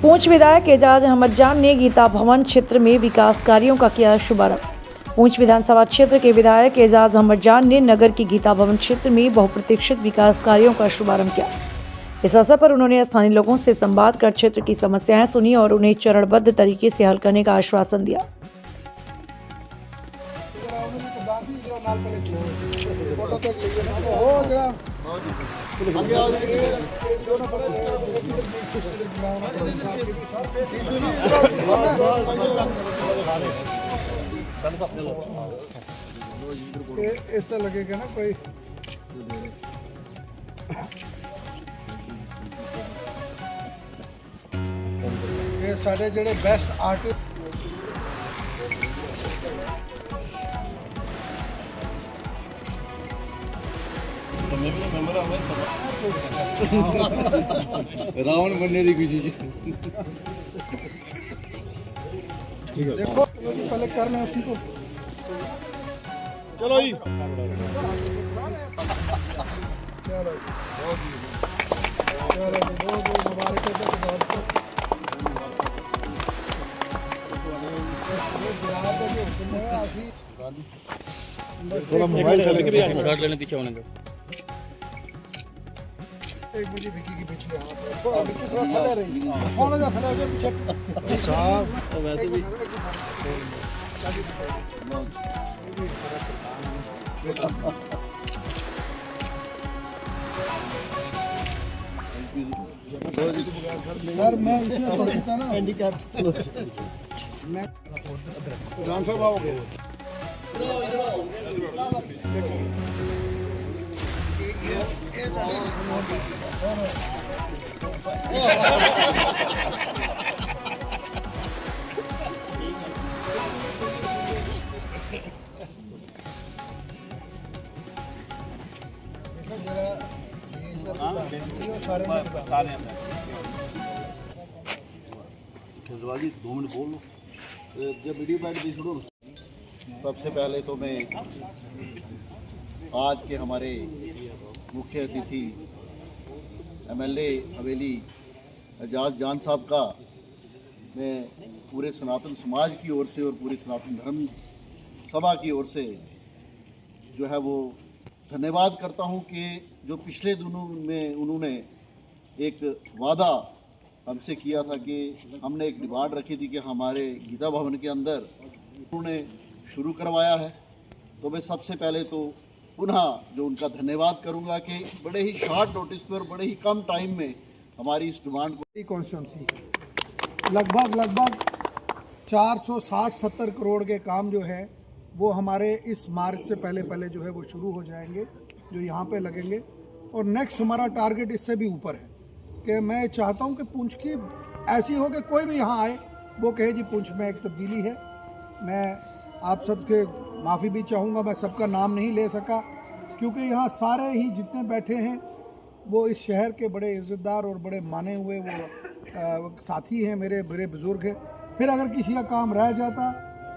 पूंछ विधायक एजाज अहमद जान ने गीता भवन क्षेत्र में विकास कार्यों का किया शुभारंभ। पूंछ विधानसभा क्षेत्र के विधायक एजाज अहमद जान ने नगर की गीता भवन क्षेत्र में बहुप्रतीक्षित विकास कार्यों का शुभारंभ किया। इस अवसर पर उन्होंने स्थानीय लोगों से संवाद कर क्षेत्र की समस्याएं सुनी और उन्हें चरणबद्ध तरीके से हल करने का आश्वासन दिया। इस तरह लगेगा ना कोई ये सारे जेडे बेस्ट आर्टिस्ट रावण बनने की खुशी। देखो पहले करना है उसी को। चलो जी चलो चलो बहुत मुबारक थोड़ा मोबाइल चले के शॉट लेने पीछे होने दो। एक मुझे विकी की पिछले हाथ विकी थोड़ा खड़ा रही कौन जा खड़ा हो पीछे साहब और वैसे भी सर मैं इसमें पढ़ता ना हैंडीकैप मैं जान साहब आओगे जी 2 मिनट बोल लो जब वीडियो बैठ दी छोड़ो। सबसे पहले तो मैं आज के हमारे मुख्य अतिथि MLA हवेली एजाज जान साहब का मैं पूरे सनातन समाज की ओर से और पूरे सनातन धर्म सभा की ओर से जो है वो धन्यवाद करता हूं कि जो पिछले दिनों में उन्होंने एक वादा हमसे किया था कि हमने एक डिमांड रखी थी कि हमारे गीता भवन के अंदर उन्होंने शुरू करवाया है। तो मैं सबसे पहले तो पुनः जो उनका धन्यवाद करूंगा कि बड़े ही शॉर्ट नोटिस पर बड़े ही कम टाइम में हमारी इस डिमांड को कॉन्स्टिट्यूंसी लगभग 460-70 करोड़ के काम जो है वो हमारे इस मार्च से पहले जो है वो शुरू हो जाएंगे, जो यहाँ पे लगेंगे। और नेक्स्ट हमारा टारगेट इससे भी ऊपर है कि मैं चाहता हूँ कि पुंछ की ऐसी हो कि कोई भी यहाँ आए वो कहे जी पुंछ में एक तब्दीली है। मैं आप सबके माफ़ी भी चाहूँगा, मैं सबका नाम नहीं ले सका क्योंकि यहाँ सारे ही जितने बैठे हैं वो इस शहर के बड़े इज़्ज़तदार और बड़े माने हुए वो साथी हैं, मेरे बड़े बुज़ुर्ग हैं। फिर अगर किसी का काम रह जाता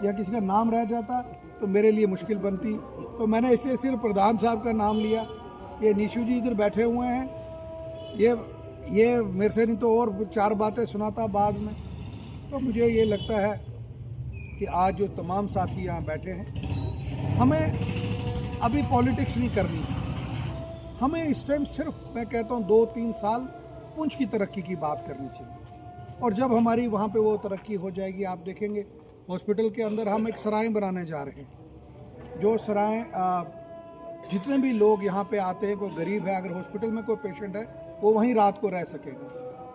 या किसी का नाम रह जाता तो मेरे लिए मुश्किल बनती, तो मैंने इसलिए सिर्फ प्रधान साहब का नाम लिया। ये निशु जी इधर बैठे हुए हैं, ये मेरे से नहीं तो और 4 बातें सुनाता बाद में। तो मुझे ये लगता है कि आज जो तमाम साथी यहाँ बैठे हैं, हमें अभी पॉलिटिक्स नहीं करनी, हमें इस टाइम सिर्फ मैं कहता हूँ 2-3 साल पुंछ की तरक्की की बात करनी चाहिए। और जब हमारी वहाँ पे वो तरक्की हो जाएगी, आप देखेंगे हॉस्पिटल के अंदर हम एक सराय बनाने जा रहे हैं। जो सराय जितने भी लोग यहाँ पे आते हैं, कोई गरीब है, अगर हॉस्पिटल में कोई पेशेंट है वो वहीं रात को रह सकेगा,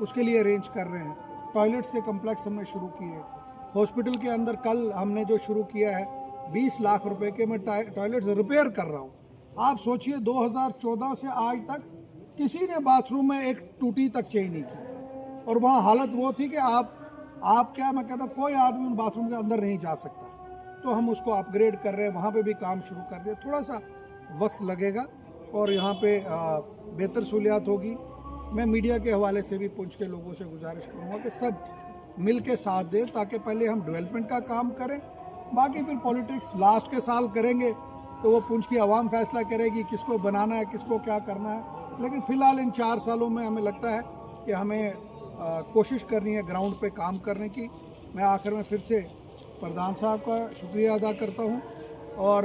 उसके लिए अरेंज कर रहे हैं। टॉयलेट्स के कम्प्लेक्स हमने शुरू किए। हॉस्पिटल के अंदर कल हमने जो शुरू किया है 20 लाख रुपए के मैं टॉयलेट्स रिपेयर कर रहा हूँ। आप सोचिए 2014 से आज तक किसी ने बाथरूम में एक टूटी तक चेंज नहीं की, और वहाँ हालत वो थी कि आप क्या मैं कहता कोई आदमी उन बाथरूम के अंदर नहीं जा सकता। तो हम उसको अपग्रेड कर रहे हैं, वहाँ पे भी काम शुरू कर दिया। थोड़ा सा वक्त लगेगा और यहाँ पे बेहतर सहूलियात होगी। मैं मीडिया के हवाले से भी पुंछ के लोगों से गुजारिश करूँगा कि सब मिल के साथ दें, ताकि पहले हम डेवलपमेंट का काम करें, बाकी फिर पॉलिटिक्स लास्ट के साल करेंगे तो वो पुंछ की आवाम फैसला करेगी किसको बनाना है, किसको क्या करना है। लेकिन फ़िलहाल इन 4 सालों में हमें लगता है कि हमें कोशिश करनी है ग्राउंड पे काम करने की। मैं आखिर में फिर से प्रधान साहब का शुक्रिया अदा करता हूँ और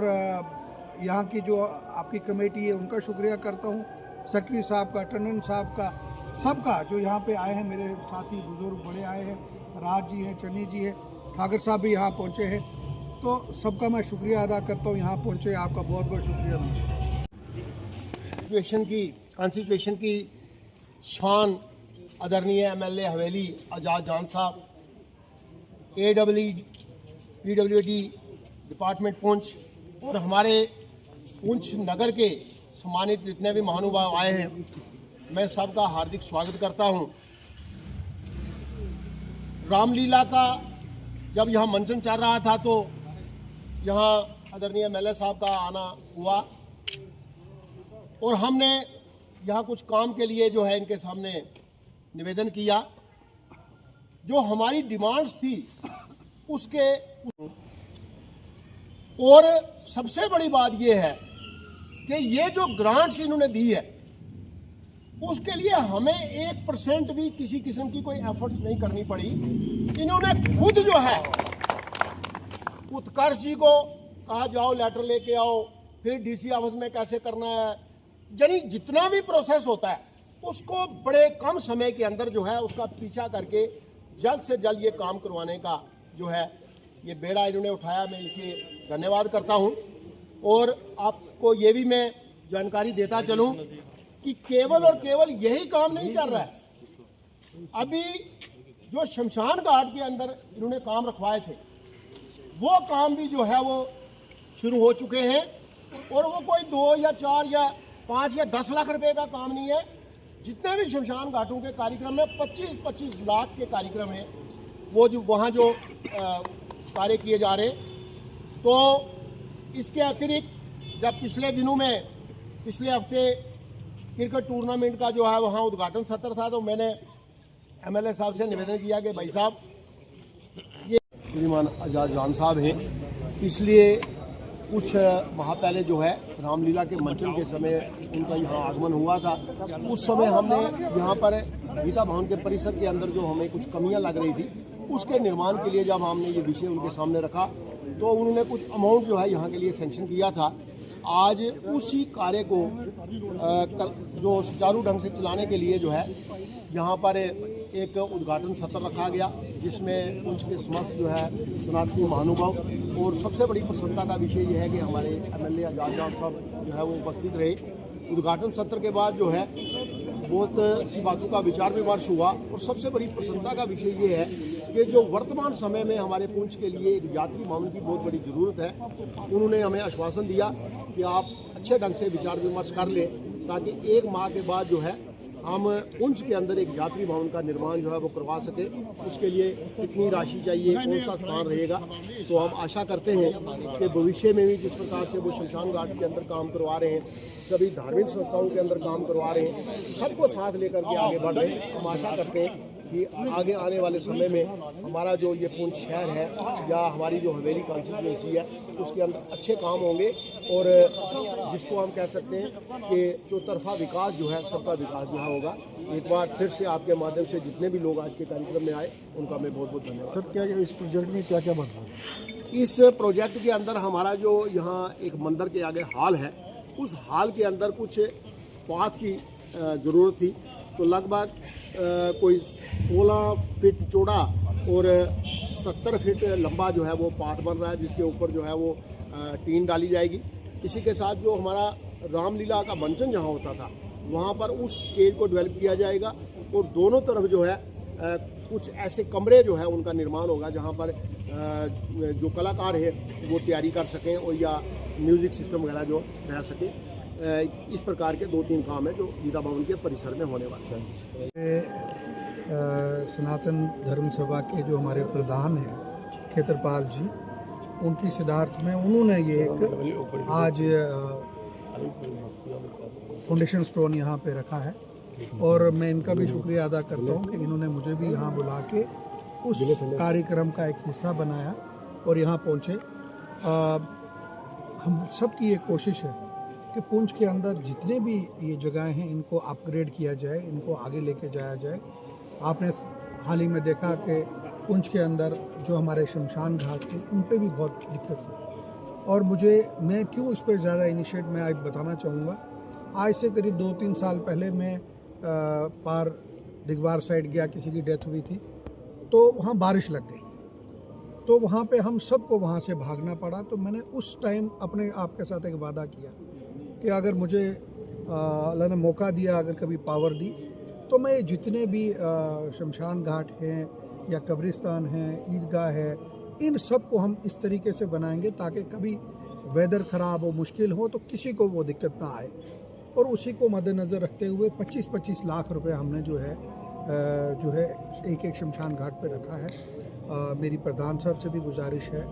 यहाँ की जो आपकी कमेटी है उनका शुक्रिया करता हूँ, सेक्रेटरी साहब का, टंडन साहब का, सबका जो यहाँ पे आए हैं। मेरे साथी बुजुर्ग बड़े आए हैं, राज जी हैं, चन्नी जी हैं, ठाकर साहब भी यहाँ पहुँचे हैं, तो सबका मैं शुक्रिया अदा करता हूँ। यहाँ पहुँचे आपका बहुत बहुत शुक्रिया। कॉन्स्टिट्यूशन की शान आदरणीय MLA हवेली आज़ाद जान साहब, PWD डिपार्टमेंट पुंछ और हमारे पुंछ नगर के सम्मानित जितने भी महानुभाव आए हैं, मैं सबका हार्दिक स्वागत करता हूं। रामलीला का जब यहाँ मंचन चल रहा था तो यहाँ आदरणीय MLA साहब का आना हुआ और हमने यहाँ कुछ काम के लिए जो है इनके सामने निवेदन किया। जो हमारी डिमांड्स थी उसके, और सबसे बड़ी बात यह है कि ये जो ग्रांट्स इन्होंने दी है उसके लिए हमें 1% भी किसी किस्म की कोई एफर्ट्स नहीं करनी पड़ी। इन्होंने खुद जो है उत्कर्ष जी को कहा जाओ लेटर लेके आओ, फिर DC ऑफिस में कैसे करना है, यानी जितना भी प्रोसेस होता है उसको बड़े कम समय के अंदर जो है उसका पीछा करके जल्द से जल्द ये काम करवाने का जो है ये बेड़ा इन्होंने उठाया। मैं इसे धन्यवाद करता हूं। और आपको ये भी मैं जानकारी देता चलूं कि केवल और केवल यही काम नहीं चल रहा है, अभी जो शमशान घाट के अंदर इन्होंने काम रखवाए थे वो काम भी जो है वो शुरू हो चुके हैं। और वो कोई 2 या 4 या 5 या 10 लाख रुपए का काम नहीं है। जितने भी शमशान घाटों के कार्यक्रम में 25-25 लाख के कार्यक्रम हैं, वो जो वहाँ जो कार्य किए जा रहे। तो इसके अतिरिक्त जब पिछले दिनों में पिछले हफ्ते क्रिकेट टूर्नामेंट का जो है वहाँ उद्घाटन सत्र था, तो मैंने MLA साहब से निवेदन किया कि भाई साहब ये श्रीमान आज़ाद जान साहब हैं, इसलिए कुछ माह पहले जो है रामलीला के मंचन के समय उनका यहाँ आगमन हुआ था। उस समय हमने यहाँ पर गीता भवन के परिसर के अंदर जो हमें कुछ कमियाँ लग रही थी उसके निर्माण के लिए जब हमने ये विषय उनके सामने रखा तो उन्होंने कुछ अमाउंट जो है यहाँ के लिए सैंक्शन किया था। आज उसी कार्य को जो सुचारू ढंग से चलाने के लिए जो है यहाँ पर एक उद्घाटन सत्र रखा गया, जिसमें पुंछ के समस्त जो है सनातनी महानुभाव, और सबसे बड़ी प्रसन्नता का विषय यह है कि हमारे MLA आज़ाद जान साहब जो है वो उपस्थित रहे। उद्घाटन सत्र के बाद जो है बहुत सी बातों का विचार विमर्श हुआ और सबसे बड़ी प्रसन्नता का विषय ये है कि जो वर्तमान समय में हमारे पुंछ के लिए एक यात्री भवन की बहुत बड़ी ज़रूरत है, उन्होंने हमें आश्वासन दिया कि आप अच्छे ढंग से विचार विमर्श कर लें ताकि 1 माह के बाद जो है हम पुंछ के अंदर एक यात्री भवन का निर्माण जो है वो करवा सके। उसके लिए कितनी राशि चाहिए, कौन सा स्थान रहेगा, तो हम आशा करते हैं कि भविष्य में भी जिस प्रकार से वो शमशान घाट के अंदर काम करवा रहे हैं, सभी धार्मिक संस्थाओं के अंदर काम करवा रहे हैं, सबको साथ लेकर के आगे बढ़ रहे हैं। हम आशा करते हैं कि आगे आने वाले समय में हमारा जो ये पुंछ शहर है या हमारी जो हवेली कॉन्स्टिट्यूंसी है उसके अंदर अच्छे काम होंगे और जिसको हम कह सकते हैं कि चौतरफा विकास जो है, सबका विकास जो है होगा। एक बार फिर से आपके माध्यम से जितने भी लोग आज के कार्यक्रम में आए उनका मैं बहुत बहुत धन्यवाद। सर, क्या इस प्रोजेक्ट में क्या क्या बन रहा है? इस प्रोजेक्ट के अंदर हमारा जो यहाँ एक मंदिर के आगे हाल है, उस हाल के अंदर कुछ पाथ की ज़रूरत थी। तो लगभग कोई 16 फीट चौड़ा और 70 फीट लंबा जो है वो पाथ बन रहा है, जिसके ऊपर जो है वो टीन डाली जाएगी। इसी के साथ जो हमारा रामलीला का मंचन जहाँ होता था वहाँ पर उस स्टेज को डेवलप किया जाएगा और दोनों तरफ जो है कुछ ऐसे कमरे जो है उनका निर्माण होगा जहाँ पर जो कलाकार है वो तैयारी कर सकें और या म्यूज़िक सिस्टम वगैरह जो रह सके। इस प्रकार के 2-3 काम हैं जो गीता भवन के परिसर में होने वाले हैं। सनातन धर्म सभा के जो हमारे प्रधान हैं खेत्रपाल जी, उनकी सिद्धार्थ में उन्होंने ये एक आज फाउंडेशन स्टोन यहाँ पे रखा है और मैं इनका भी शुक्रिया अदा करता हूँ कि इन्होंने मुझे भी यहाँ बुला के उस कार्यक्रम का एक हिस्सा बनाया और यहाँ पहुँचे। हम सब की ये कोशिश है कि पुंछ के अंदर जितने भी ये जगहें हैं इनको अपग्रेड किया जाए, इनको आगे लेके जाया जाए आपने हाल ही में देखा कि पुंछ के अंदर जो हमारे शमशान घाट थे उन पे भी बहुत दिक्कत थी। और मैं क्यों इस पर ज़्यादा इनिशिएट मैं आज बताना चाहूँगा। आज से करीब 2-3 साल पहले मैं पार दिगवार साइड गया, किसी की डेथ हुई थी, तो वहाँ बारिश लग गई, तो वहाँ पे हम सबको वहाँ से भागना पड़ा। तो मैंने उस टाइम अपने आप के साथ एक वादा किया कि अगर मुझे अल्लाह ने मौका दिया, अगर कभी पावर दी, तो मैं जितने भी शमशान घाट हैं या कब्रिस्तान हैं, ईदगाह है, इन सब को हम इस तरीके से बनाएंगे ताकि कभी वेदर ख़राब हो, मुश्किल हो, तो किसी को वो दिक्कत ना आए। और उसी को मद्देनज़र रखते हुए 25-25 लाख रुपए हमने जो है एक शमशान घाट पे रखा है। मेरी प्रधान साहब से भी गुजारिश है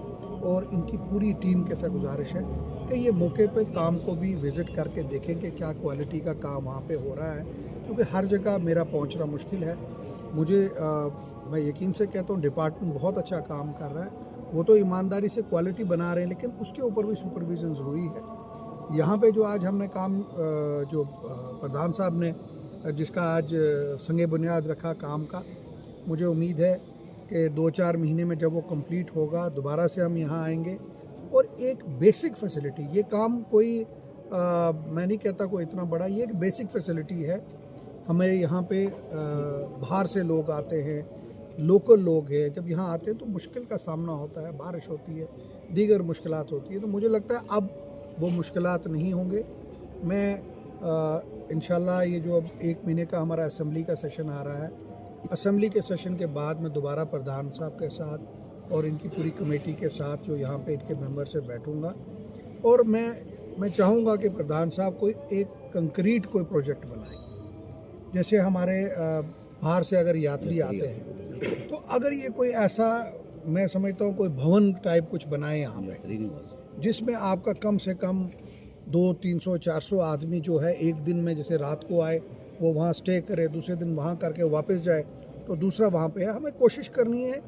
और इनकी पूरी टीम के साथ गुजारिश है कि ये मौके पे काम को भी विज़िट करके देखें कि क्या क्वालिटी का काम वहाँ पे हो रहा है, क्योंकि हर जगह मेरा पहुँचना मुश्किल है। मैं यकीन से कहता हूँ डिपार्टमेंट बहुत अच्छा काम कर रहा है, वो तो ईमानदारी से क्वालिटी बना रहे हैं, लेकिन उसके ऊपर भी सुपरविज़न ज़रूरी है। यहाँ पे जो आज हमने काम जो प्रधान साहब ने जिसका आज संगे बुनियाद रखा काम का, मुझे उम्मीद है कि 2-4 महीने में जब वो कंप्लीट होगा दोबारा से हम यहाँ आएंगे। और एक बेसिक फैसिलिटी, ये काम कोई मैं नहीं कहता कोई इतना बड़ा, ये एक बेसिक फैसिलिटी है। हमारे यहाँ पे बाहर से लोग आते हैं, लोकल लोग हैं, जब यहाँ आते हैं तो मुश्किल का सामना होता है, बारिश होती है, दीगर मुश्किलात होती है, तो मुझे लगता है अब वो मुश्किलात नहीं होंगे। मैं इंशाल्लाह ये जो अब 1 महीने का हमारा असेंबली का सेशन आ रहा है, असेंबली के सेशन के बाद मैं दोबारा प्रधान साहब के साथ और इनकी पूरी कमेटी के साथ जो यहाँ पे इनके मेंबर से बैठूँगा और मैं चाहूँगा कि प्रधान साहब कोई एक कंक्रीट कोई प्रोजेक्ट बनाए। जैसे हमारे बाहर से अगर यात्री आते हैं तो अगर ये कोई ऐसा, मैं समझता हूँ कोई भवन टाइप कुछ बनाए यहाँ पे, जिसमें आपका कम से कम 200-300-400 आदमी जो है एक दिन में, जैसे रात को आए वो वहाँ स्टे करे, दूसरे दिन वहाँ करके वापस जाए, तो दूसरा वहाँ पे है। हमें कोशिश करनी है।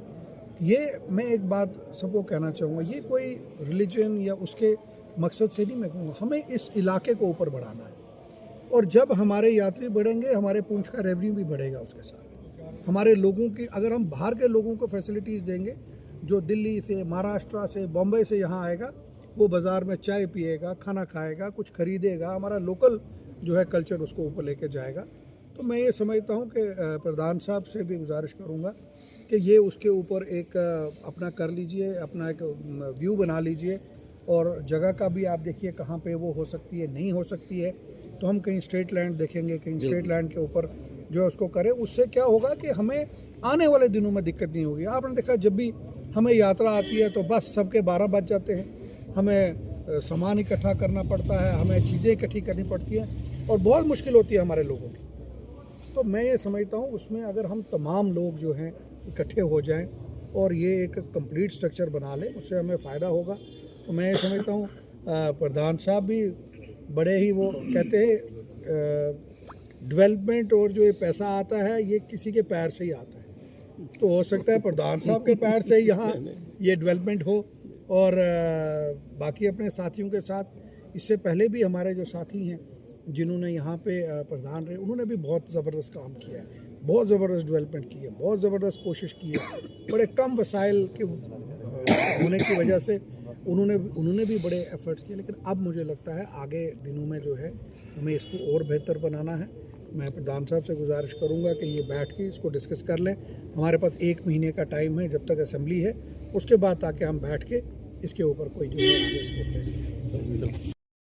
ये मैं एक बात सबको कहना चाहूँगा, ये कोई रिलीजन या उसके मकसद से नहीं मैं कहूँगा, हमें इस इलाके को ऊपर बढ़ाना है। और जब हमारे यात्री बढ़ेंगे, हमारे पुंछ का रेवेन्यू भी बढ़ेगा उसके साथ। हमारे लोगों की, अगर हम बाहर के लोगों को फैसिलिटीज़ देंगे, जो दिल्ली से, महाराष्ट्र से, बॉम्बे से यहाँ आएगा, वो बाज़ार में चाय पिएगा, खाना खाएगा, कुछ खरीदेगा, हमारा लोकल जो है कल्चर उसको ऊपर लेके जाएगा। तो मैं ये समझता हूँ कि प्रधान साहब से भी गुजारिश करूँगा कि ये उसके ऊपर एक अपना कर लीजिए, अपना एक व्यू बना लीजिए। और जगह का भी आप देखिए कहाँ पे वो हो सकती है, नहीं हो सकती है, तो हम कहीं स्ट्रेट लैंड देखेंगे, कहीं स्ट्रेट लैंड के ऊपर जो उसको करें। उससे क्या होगा कि हमें आने वाले दिनों में दिक्कत नहीं होगी। आपने देखा जब भी हमें यात्रा आती है तो बस सबके 12 बज जाते हैं, हमें सामान इकट्ठा करना पड़ता है, हमें चीज़ें इकट्ठी करनी पड़ती हैं और बहुत मुश्किल होती है हमारे लोगों की। तो मैं ये समझता हूँ उसमें अगर हम तमाम लोग जो हैं इकट्ठे हो जाएं और ये एक कंप्लीट स्ट्रक्चर बना लें, उससे हमें फ़ायदा होगा। तो मैं ये समझता हूँ प्रधान साहब भी बड़े ही, वो कहते हैं डेवलपमेंट और जो ये पैसा आता है ये किसी के पैर से ही आता है, तो हो सकता है प्रधान साहब के पैर से यहाँ ये डेवलपमेंट हो। और बाकी अपने साथियों के साथ इससे पहले भी हमारे जो साथी हैं जिन्होंने यहाँ पे प्रधान रहे, उन्होंने भी बहुत ज़बरदस्त काम किया है, बहुत ज़बरदस्त डेवलपमेंट की है, बहुत ज़बरदस्त कोशिश की है। बड़े कम वसाइल के होने की वजह से उन्होंने भी बड़े एफर्ट्स किए। लेकिन अब मुझे लगता है आगे दिनों में जो है हमें इसको और बेहतर बनाना है। मैं प्रधान साहब से गुजारिश करूंगा कि ये बैठ के इसको डिस्कस कर लें। हमारे पास 1 महीने का टाइम है जब तक असेंबली है, उसके बाद ताकि हम बैठ के इसके ऊपर कोई जो है आगे इसको